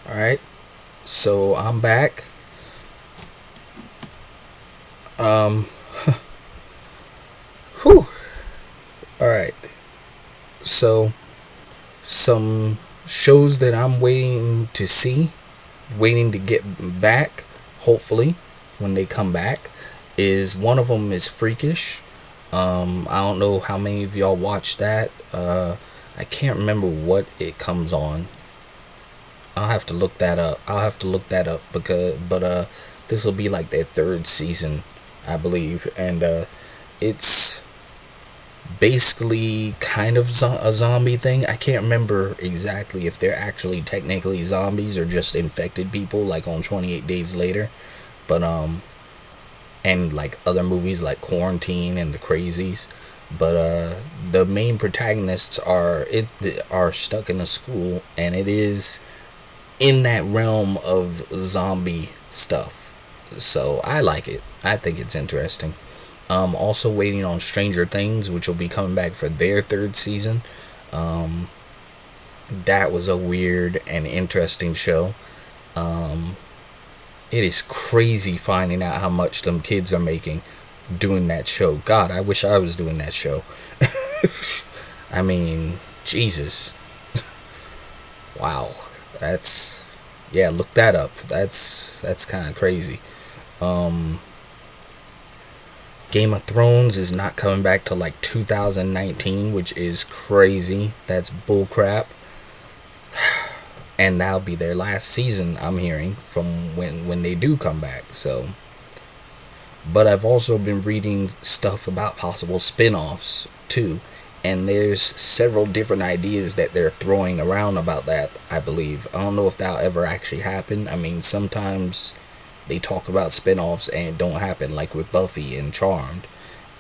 All right, so I'm back. Um, whew. All right, so some shows that I'm waiting to see, waiting to get back. Hopefully, when they come back, is one of them is Freakish. I don't know how many of y'all watched that. I can't remember what it comes on. I'll have to look that up. But this will be like their third season, I believe, and it's basically kind of a zombie thing. I can't remember exactly if they're actually technically zombies or just infected people, like on 28 Days Later. But and like other movies like Quarantine and The Crazies. But the main protagonists are stuck in a school, and it is in that realm of zombie stuff. So I like it. I think it's interesting. Also waiting on Stranger Things, which will be coming back for their third season. Um, that was a weird and interesting show. Um, it is crazy finding out how much them kids are making doing that show. God, I wish I was doing that show. I mean, Jesus. Wow. That's yeah, look that up. That's kind of crazy. Um Game of Thrones is not coming back till like 2019, which is crazy. That's bullcrap. And that'll be their last season, I'm hearing, from when they do come back. So, but I've also been reading stuff about possible spin-offs too, and there's several different ideas that they're throwing around about that, I believe. I don't know if that'll ever actually happen. I mean, sometimes they talk about spin-offs and it don't happen, like with Buffy and Charmed,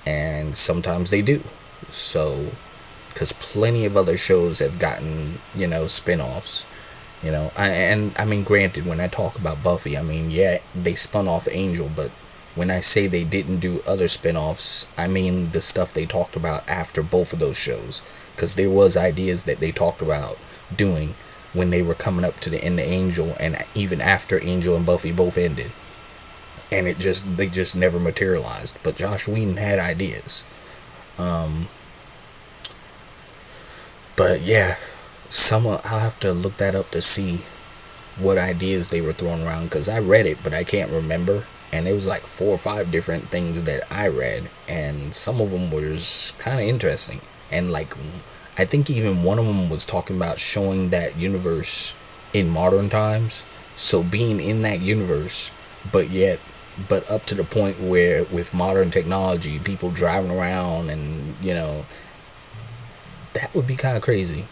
and sometimes they do. So, because plenty of other shows have gotten, spin-offs. And I mean, granted, when I talk about Buffy, I mean, yeah, they spun off Angel, but when I say they didn't do other spin-offs, I mean the stuff they talked about after both of those shows, because there was ideas that they talked about doing when they were coming up to the end of Angel, and even after Angel and Buffy both ended, and they just never materialized. But Josh Whedon had ideas. Um, but yeah, I'll have to look that up to see what ideas they were throwing around, because I read it, but I can't remember. And it was like 4 or 5 different things that I read, and some of them was kind of interesting. And like, I think even one of them was talking about showing that universe in modern times. So being in that universe, but up to the point where with modern technology, people driving around, and that would be kind of crazy.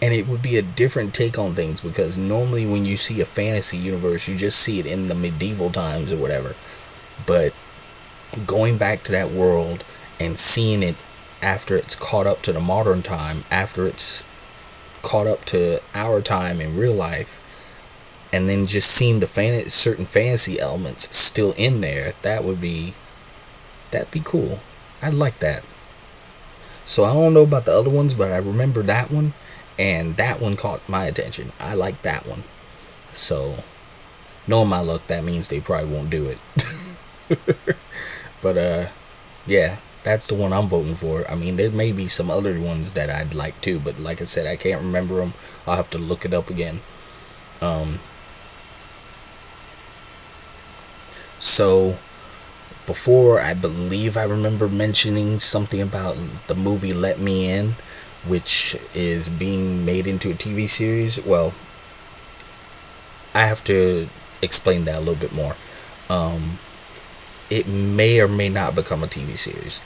And it would be a different take on things, because normally when you see a fantasy universe, you just see it in the medieval times or whatever. But going back to that world and seeing it after it's caught up to the modern time, after it's caught up to our time in real life, and then just seeing the certain fantasy elements still in there, that'd be cool. I'd like that. So I don't know about the other ones, but I remember that one, and that one caught my attention. I like that one. So, knowing my luck, that means they probably won't do it. But yeah, that's the one I'm voting for. I mean, there may be some other ones that I'd like too, but like I said, I can't remember them. I'll have to look it up again. Um, so before, I believe I remember mentioning something about the movie Let Me In, which is being made into a TV series. Well, I have to explain that a little bit more. Um, it may or may not become a TV series.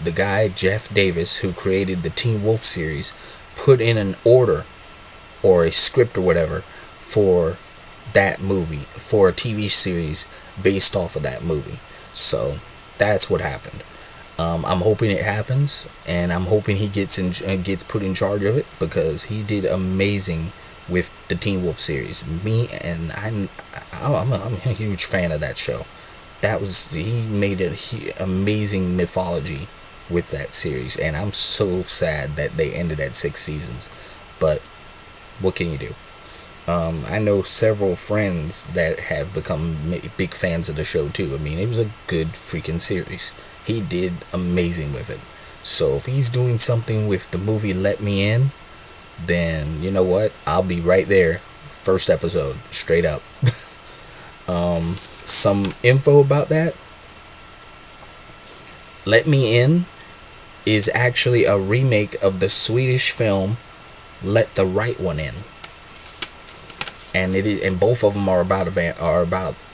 The guy, Jeff Davis, who created the Teen Wolf series, put in an order or a script or whatever for that movie, for a TV series based off of that movie. So that's what happened. I'm hoping it happens, and I'm hoping he gets put in charge of it, because he did amazing with the Teen Wolf series. I'm a huge fan of that show. He made an amazing mythology with that series, and I'm so sad that they ended at 6 seasons. But what can you do? I know several friends that have become big fans of the show too. I mean, it was a good freaking series. He did amazing with it. So if he's doing something with the movie Let Me In, then you know what? I'll be right there. First episode, straight up. Some info about that. Let Me In is actually a remake of the Swedish film Let the Right One In, and and both of them are about a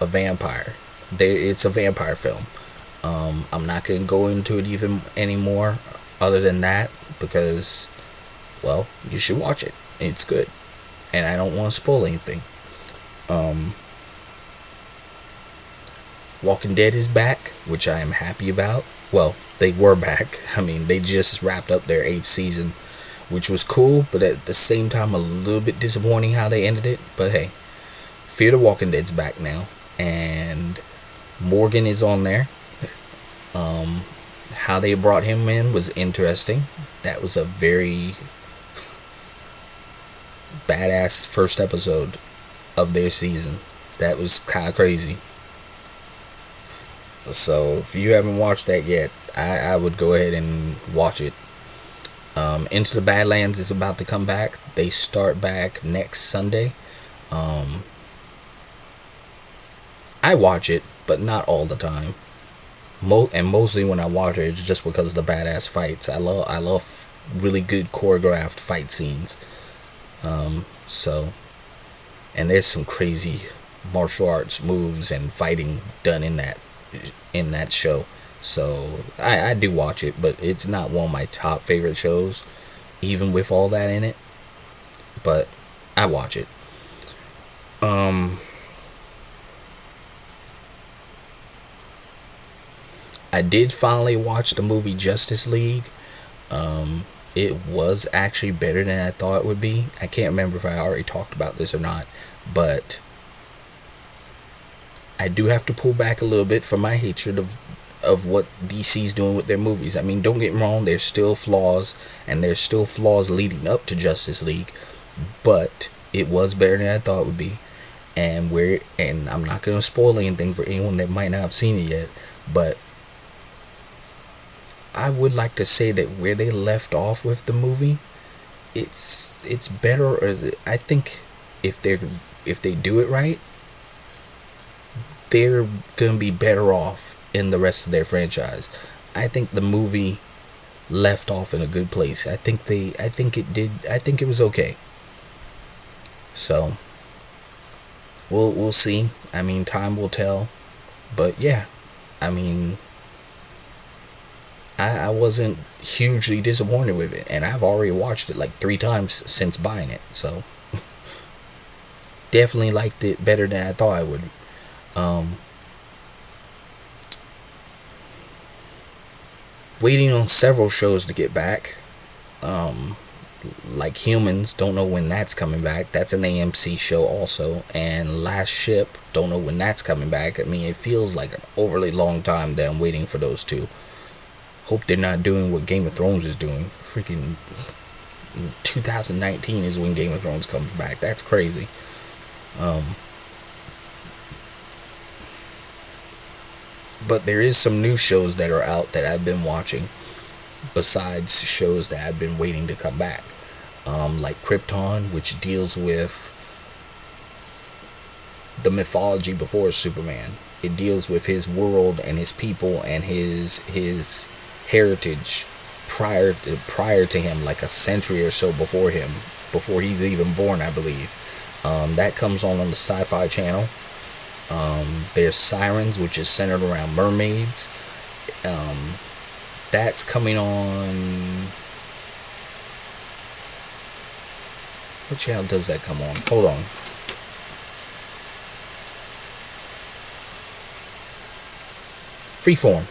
vampire. It's a vampire film. I'm not gonna go into it even anymore, other than that, because, well, you should watch it. It's good, and I don't want to spoil anything. Um, Walking Dead is back, which I am happy about. Well, they were back. I mean, they just wrapped up their 8th season, which was cool, but at the same time a little bit disappointing how they ended it. But hey, Fear the Walking Dead's back now, and Morgan is on there. Um, how they brought him in was interesting. That was a very badass first episode of their season. That was kind of crazy. So if you haven't watched that yet, I would go ahead and watch it. Into the Badlands is about to come back. They start back next Sunday. Um, I watch it, but not all the time. And mostly when I watch it, it's just because of the badass fights. I love really good choreographed fight scenes. So, and there's some crazy martial arts moves and fighting done in that show. So I do watch it, but it's not one of my top favorite shows, even with all that in it. But I watch it. Um, I did finally watch the movie Justice League. It was actually better than I thought it would be. I can't remember if I already talked about this or not, but I do have to pull back a little bit from my hatred of what DC's doing with their movies. I mean, don't get me wrong, there's still flaws, and there's still flaws leading up to Justice League, but it was better than I thought it would be. And I'm not gonna spoil anything for anyone that might not have seen it yet, but I would like to say that where they left off with the movie, it's better. Or I think if they do it right, they're gonna be better off in the rest of their franchise. I think the movie left off in a good place. I think it did. I think it was okay. So we'll see. I mean, time will tell. But yeah, I mean, I wasn't hugely disappointed with it, and I've already watched it like 3 times since buying it. So definitely liked it better than I thought I would. Um, Waiting on several shows to get back. Um, like Humans, don't know when that's coming back. That's an AMC show also. And Last Ship, don't know when that's coming back. I mean, it feels like an overly long time that I'm waiting for those two. Hope they're not doing what Game of Thrones is doing. Freaking 2019 is when Game of Thrones comes back. That's crazy. Um, but there is some new shows that are out that I've been watching, besides shows that I've been waiting to come back. Like Krypton, which deals with the mythology before Superman. It deals with his world and his people and his heritage prior to him, like a century or so before him, before he's even born, I believe. That comes on the Sci-Fi Channel. There's Sirens, which is centered around mermaids. That's coming on. What channel does that come on? Hold on. Freeform.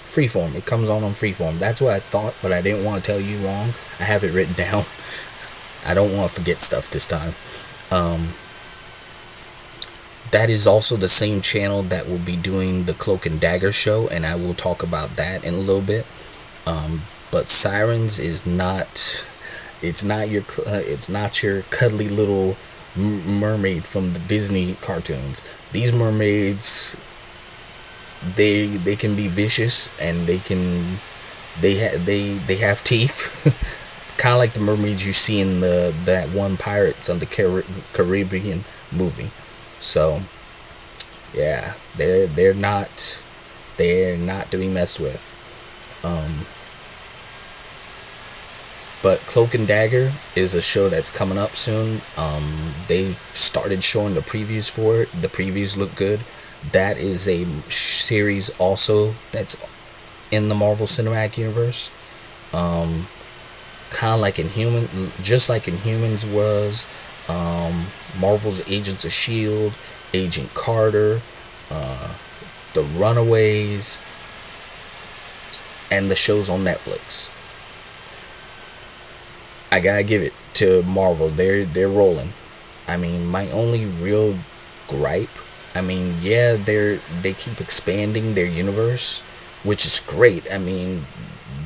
Freeform. It comes on Freeform. That's what I thought, but I didn't want to tell you wrong. I have it written down. I don't want to forget stuff this time. That is also the same channel that will be doing the Cloak and Dagger show, and I will talk about that in a little bit. But Sirens is not. It's not your cuddly little mermaid from the Disney cartoons. These mermaids, they can be vicious, and they have teeth, kind of like the mermaids you see in the that one Pirates of the Caribbean movie. So yeah, they're not to be messed with. Um, but Cloak and Dagger is a show that's coming up soon. They've started showing the previews for it. The previews look good. That is a series also that's in the Marvel Cinematic Universe. Um, Kind of like just like Inhumans was. Marvel's Agents of Shield, Agent Carter, uh, The Runaways, and the shows on Netflix. I gotta give it to Marvel. They're rolling. I mean, my only real gripe. I mean, yeah, they keep expanding their universe, which is great. I mean,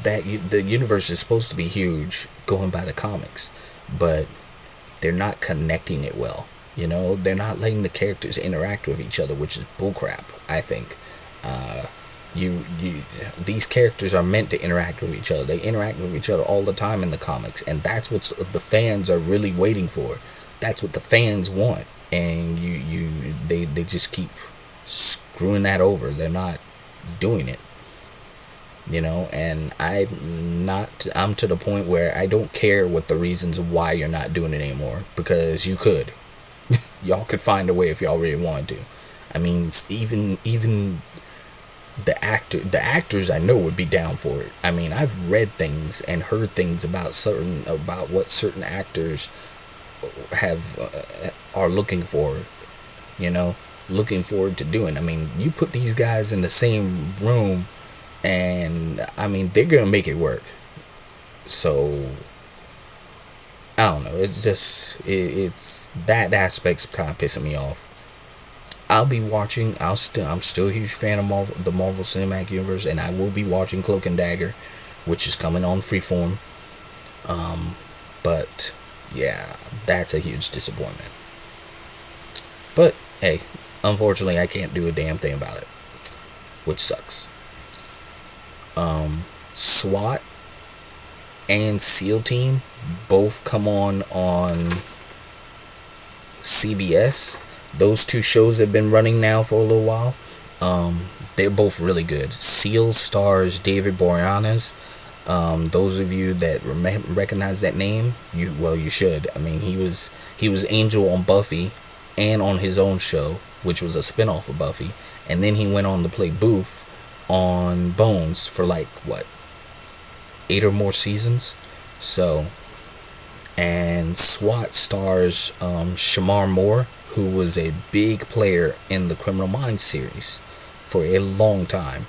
the universe is supposed to be huge, going by the comics, but they're not connecting it well. They're not letting the characters interact with each other, which is bullcrap. I think. Uh, you these characters are meant to interact with each other. They interact with each other all the time in the comics, and that's what the fans are really waiting for. That's what the fans want, and they just keep screwing that over. They're not doing it. And I'm to the point where I don't care what the reasons why you're not doing it anymore, because you could. Y'all could find a way if y'all really wanted to. I mean, even the actors I know would be down for it. I mean, I've read things and heard things about what certain actors have are looking for, you know, looking forward to doing. I mean, you put these guys in the same room, and I mean, they're gonna make it work. So I don't know. It's just it's that aspect's kind of pissing me off. I'll be watching. I'm still a huge fan of the Marvel Cinematic Universe, and I will be watching Cloak and Dagger, which is coming on Freeform. Um, but yeah, that's a huge disappointment. But hey, unfortunately, I can't do a damn thing about it, which sucks. SWAT and SEAL Team both come on CBS. Those two shows have been running now for a little while. They're both really good. SEAL stars David Boreanaz. Those of you that recognize that name, you should. I mean, he was Angel on Buffy, and on his own show, which was a spinoff of Buffy, and then he went on to play Booth on Bones for like what, 8 or more seasons. So, and SWAT stars Shamar Moore, who was a big player in the Criminal Minds series for a long time.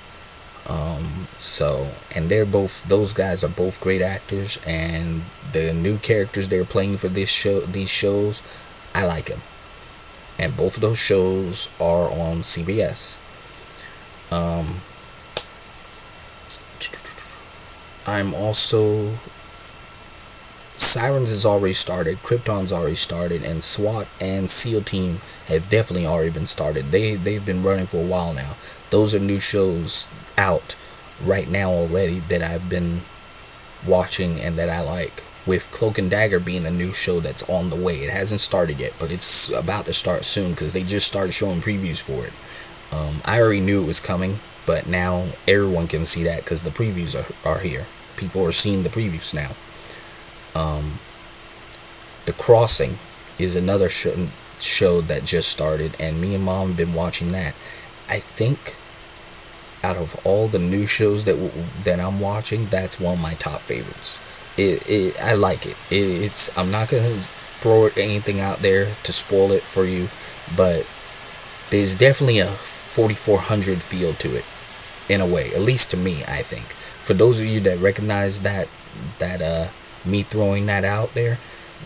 And those guys are both great actors, and the new characters they're playing for these shows, I like them. And both of those shows are on CBS. Um, I'm also Sirens has already started, Krypton's already started, and SWAT and SEAL Team have definitely already been started. They've been running for a while now. Those are new shows out right now already that I've been watching and that I like. With Cloak and Dagger being a new show that's on the way. It hasn't started yet, but it's about to start soon because they just started showing previews for it. I already knew it was coming, but now everyone can see that because the previews are here. People are seeing the previews now. Um, The Crossing is another show that just started, and me and Mom have been watching that. I think out of all the new shows that I'm watching, that's one of my top favorites. I like it. It's I'm not gonna throw anything out there to spoil it for you, but there's definitely a 4400 feel to it, in a way, at least to me. I think for those of you that recognize that me throwing that out there,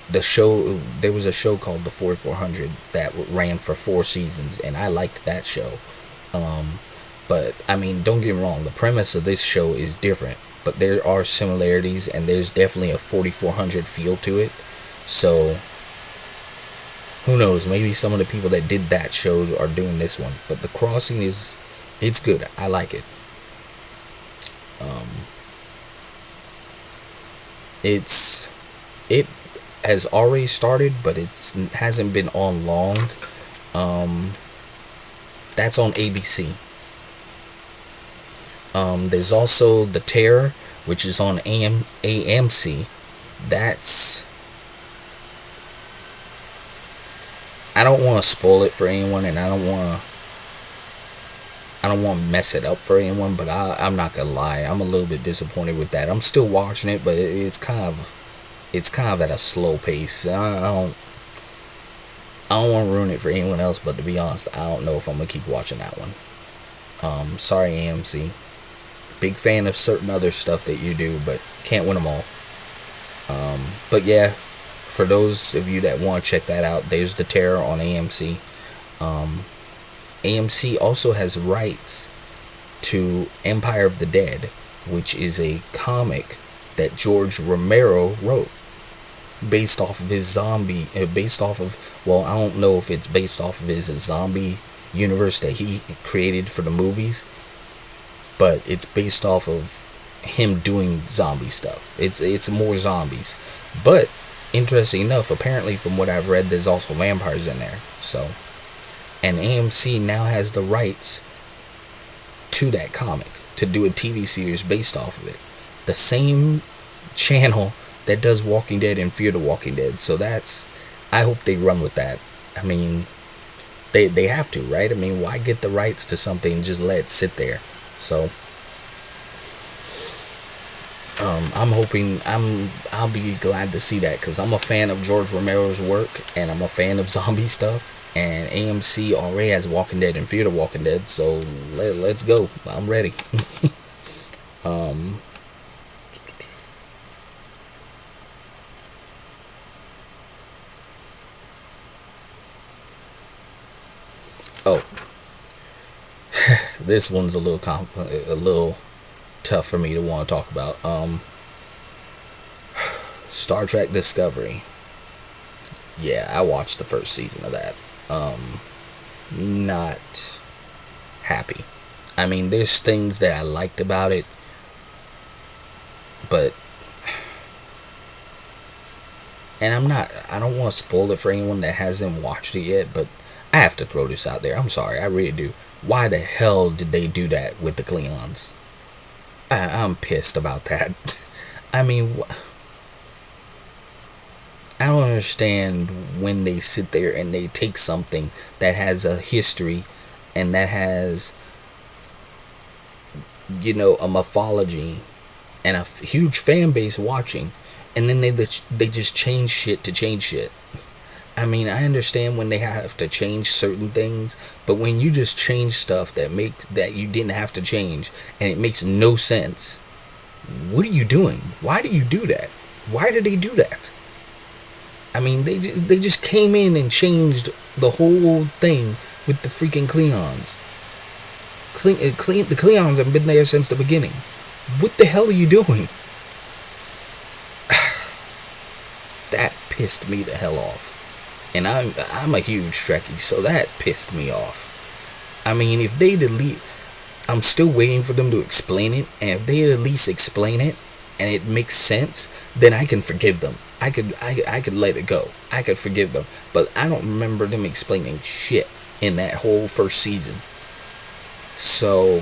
there was a show called the 4400 that ran for 4 seasons, and I liked that show. But I mean, don't get me wrong, the premise of this show is different, but there are similarities, and there's definitely a 4400 feel to it. So Who knows? Maybe some of the people that did that show are doing this one. But The Crossing it's good. I like it. Um, it's it has already started, but it's hasn't been on long. Um, that's on ABC. There's also The Terror, which is on AMC. That's I don't want to spoil it for anyone, and I don't want to mess it up for anyone. But I'm not gonna lie, I'm a little bit disappointed with that. I'm still watching it, but it's kind of at a slow pace. I don't want to ruin it for anyone else, but to be honest, I don't know if I'm gonna keep watching that one. Sorry AMC. Big fan of certain other stuff that you do, but can't win them all. But yeah, for those of you that want to check that out, there's The Terror on AMC. Um, AMC also has rights to Empire of the Dead, which is a comic that George Romero wrote based off of his based off of, well, I don't know if it's based off of his zombie universe that he created for the movies, but it's based off of him doing zombie stuff. It's more zombies, but interesting enough, apparently from what I've read, there's also vampires in there. So, and AMC now has the rights to that comic to do a TV series based off of it. The same channel that does Walking Dead and Fear the Walking Dead. So I hope they run with that. I mean, they have to, right? I mean, why get the rights to something and just let it sit there? So I'm hoping I'll be glad to see that, because I'm a fan of George Romero's work, and I'm a fan of zombie stuff. And AMC already has Walking Dead and Fear the Walking Dead, so let's go. I'm ready. um, oh, this one's a little tough for me to want to talk about. Star Trek Discovery. Yeah, I watched the first season of that. Not happy. I mean, there's things that I liked about it, but and I don't want to spoil it for anyone that hasn't watched it yet, but I have to throw this out there. I'm sorry, I really do. Why the hell did they do that with the Klingons? I'm pissed about that. I mean, I don't understand when they sit there and they take something that has a history and that has, a mythology and a huge fan base watching, and then they just change shit to change shit. I mean, I understand when they have to change certain things, but when you just change stuff that you didn't have to change and it makes no sense, what are you doing? Why do you do that? Why did they do that? I mean, they just came in and changed the whole thing with the freaking Klingons. The Klingons have been there since the beginning. What the hell are you doing? That pissed me the hell off. And I'm a huge Trekkie, so that pissed me off. I mean, if they delete, I'm still waiting for them to explain it, and if they at least explain it and it makes sense, then I can forgive them. I could let it go. I could forgive them. But I don't remember them explaining shit in that whole first season. So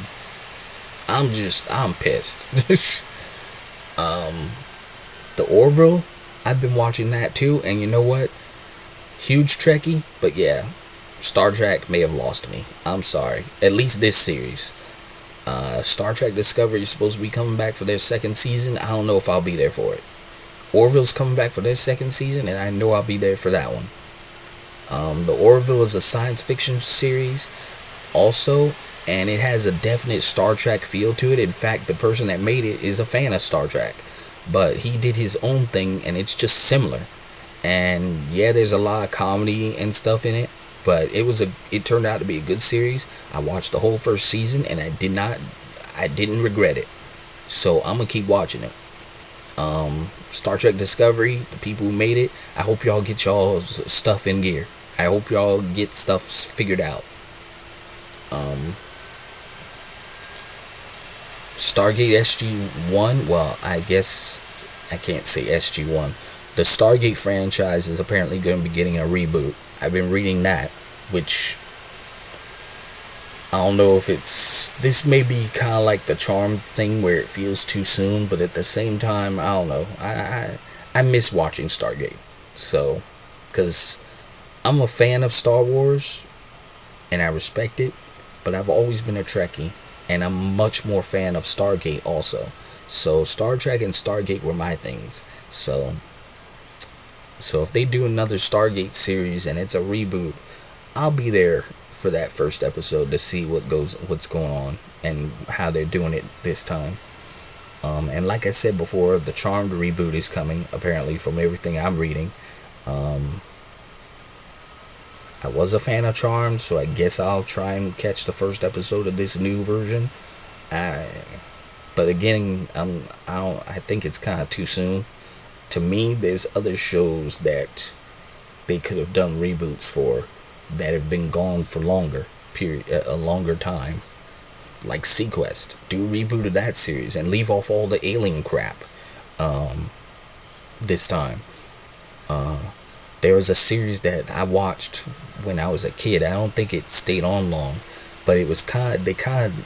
I'm pissed. The Orville, I've been watching that too, and you know what? Huge Trekkie, but yeah, Star Trek may have lost me. I'm sorry. At least this series. Star Trek Discovery is supposed to be coming back for their second season. I don't know if I'll be there for it. Orville's coming back for their second season, and I know I'll be there for that one. The Orville is a science fiction series also, and it has a definite Star Trek feel to it. In fact, the person that made it is a fan of Star Trek, but he did his own thing, and it's just similar. And yeah, there's a lot of comedy and stuff in it, but it turned out to be a good series. I watched the whole first season, and I didn't regret it. So I'm gonna keep watching it. Star Trek Discovery, the people who made it, I hope y'all get y'all stuff in gear. I hope y'all get stuff figured out. Um, Stargate SG-1, well, I guess I can't say SG-1. The Stargate franchise is apparently going to be getting a reboot. I've been reading that, which I don't know if it's, this may be kind of like the Charmed thing where it feels too soon, but at the same time, I don't know. I miss watching Stargate. So, because I'm a fan of Star Wars and I respect it, but I've always been a Trekkie, and I'm much more fan of Stargate also. So Star Trek and Stargate were my things. So if they do another Stargate series and it's a reboot, I'll be there for that first episode to see what's going on and how they're doing it this time. And like I said before, the Charmed reboot is coming, apparently, from everything I'm reading. Um, I was a fan of Charmed, so I guess I'll try and catch the first episode of this new version. I, but again, I think it's kind of too soon. To me, there's other shows that they could have done reboots for that have been gone for a longer time. Like Sequest, do a reboot of that series and leave off all the alien crap. This time, there was a series that I watched when I was a kid. I don't think it stayed on long, but it was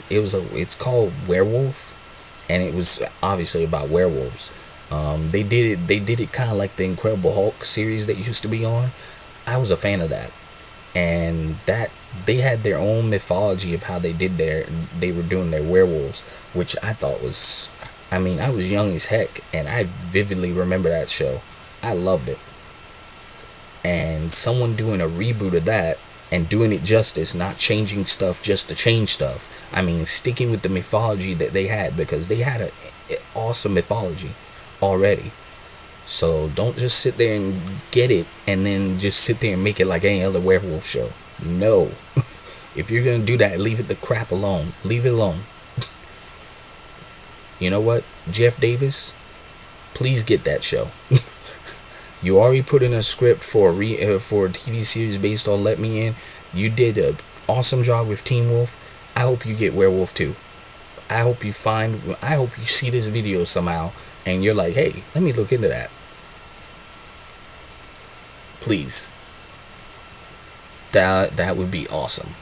it's called Werewolf, and it was obviously about werewolves. They did it kind of like the Incredible Hulk series that used to be on. I was a fan of that, and that they had their own mythology of how they were doing their werewolves, which I thought was, I mean, I was young as heck, and I vividly remember that show. I loved it. And someone doing a reboot of that and doing it justice, not changing stuff just to change stuff. I mean, sticking with the mythology that they had, because they had an awesome mythology already. So don't just sit there and get it and then just sit there and make it like any other werewolf show. No. If you're gonna do that, leave it the crap alone. Leave it alone. You know what, Jeff Davis? Please get that show. You already put in a script for for a TV series based on Let Me In. You did an awesome job with Teen Wolf. I hope you get Werewolf 2. I hope you see this video somehow and you're like, hey, let me look into that. Please. That would be awesome.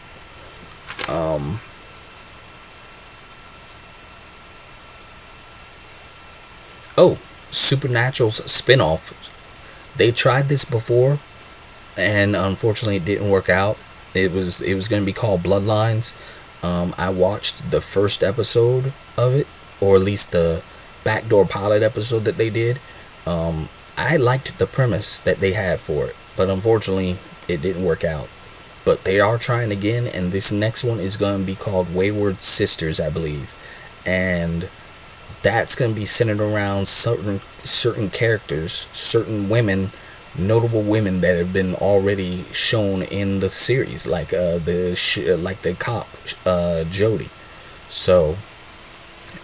Oh, Supernatural's spinoff. They tried this before, and unfortunately, it didn't work out. It was going to be called Bloodlines. I watched the first episode of it, or at least the backdoor pilot episode that they did. I liked the premise that they had for it, but unfortunately, it didn't work out. But they are trying again, and this next one is going to be called Wayward Sisters, I believe, and that's going to be centered around certain characters, certain women, notable women that have been already shown in the series, like the cop Jody. So,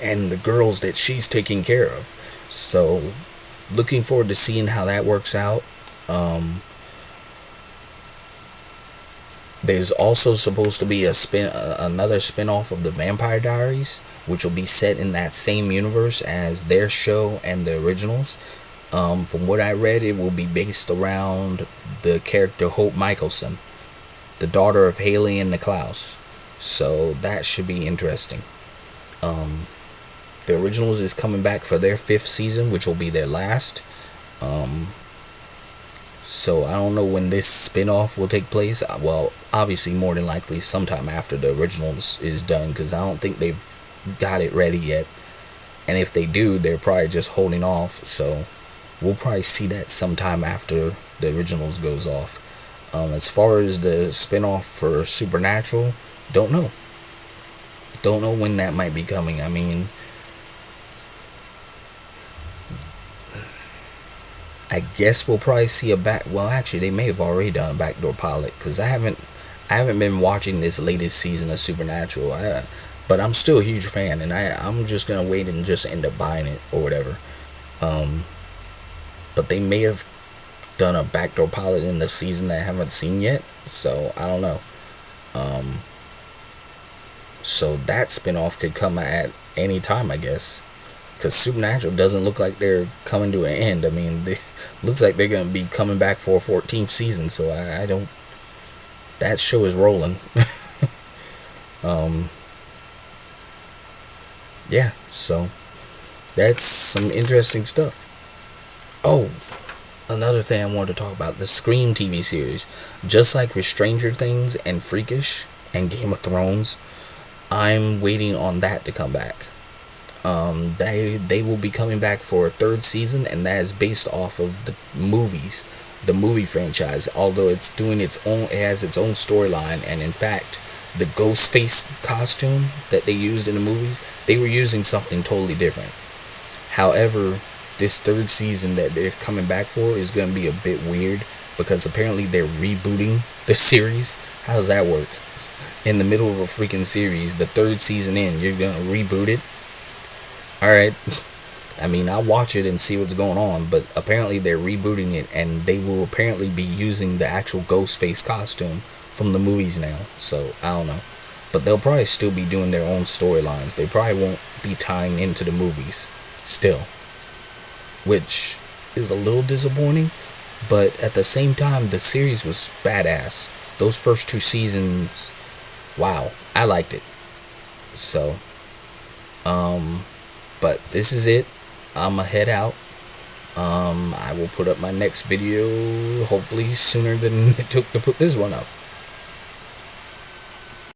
and the girls that she's taking care of. So, looking forward to seeing how that works out. There's also supposed to be another spin-off of the Vampire Diaries, which will be set in that same universe as their show and the originals. From what I read, it will be based around the character Hope Michelson, the daughter of Haley and Niklaus. So that should be interesting. The originals is coming back for their 5th season, which will be their last. So I don't know when this spin-off will take place. Well, obviously more than likely sometime after the originals is done, because I don't think they've got it ready yet. And if they do, they're probably just holding off. So we'll probably see that sometime after the originals goes off. As far as the spin-off for Supernatural, don't know. Don't know when that might be coming. I mean, I guess we'll probably see well, actually, they may have already done a backdoor pilot, because I haven't been watching this latest season of Supernatural. But I'm still a huge fan, and I'm just gonna wait and just end up buying it or whatever. But they may have done a backdoor pilot in the season that I haven't seen yet, so I don't know. Um, so that spinoff could come at any time, I guess. Because Supernatural doesn't look like they're coming to an end. I mean, they looks like they're gonna be coming back for a 14th season. So I don't. That show is rolling. um, yeah. So that's some interesting stuff. Oh, another thing I wanted to talk about, the Scream TV series. Just like with Stranger Things and Freakish and Game of Thrones, I'm waiting on that to come back. They will be coming back for a third season, and that is based off of the movies, the movie franchise. Although it's doing its own, it has its own storyline, and in fact, the Ghostface costume that they used in the movies, they were using something totally different. However, this third season that they're coming back for is going to be a bit weird because apparently they're rebooting the series. How does that work? In the middle of a freaking series, the third season in, you're going to reboot it? Alright. I mean, I'll watch it and see what's going on, but apparently they're rebooting it and they will apparently be using the actual Ghostface costume from the movies now. So, I don't know. But they'll probably still be doing their own storylines. They probably won't be tying into the movies still, which is a little disappointing, but at the same time, the series was badass. Those first two seasons, wow, I liked it. So, but this is it. I'ma head out. I will put up my next video hopefully sooner than it took to put this one up.